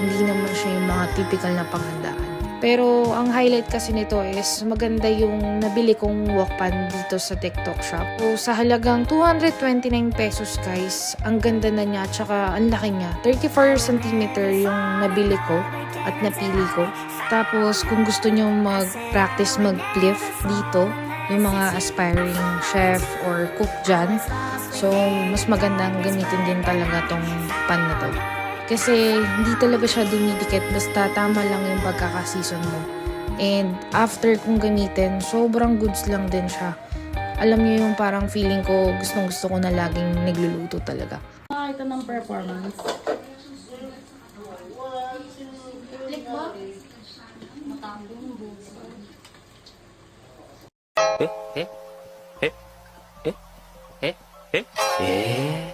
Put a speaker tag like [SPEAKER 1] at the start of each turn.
[SPEAKER 1] hindi naman siya yung mga typical na panghandaan. Pero ang highlight kasi nito is maganda yung nabili kong wok pan dito sa TikTok shop. So sa halagang 229 pesos guys, ang ganda na niya at saka ang laki niya. 34 cm yung nabili ko at napili ko. Tapos kung gusto nyo mag-practice mag-cliff dito, yung mga aspiring chef or cook dyan, so mas magandang gamitin din talaga tong pan na to. Kasi hindi talaga siya dumidikit, basta tama lang yung pagkakaseason mo. And after kong gamitin, sobrang goods lang din siya. Alam niyo yung parang feeling ko, gustong gusto ko na laging nagluluto talaga.
[SPEAKER 2] Ito ng performance. Click ba? Matapong buso.
[SPEAKER 3] eh, eh, eh, eh, eh, eh, eh.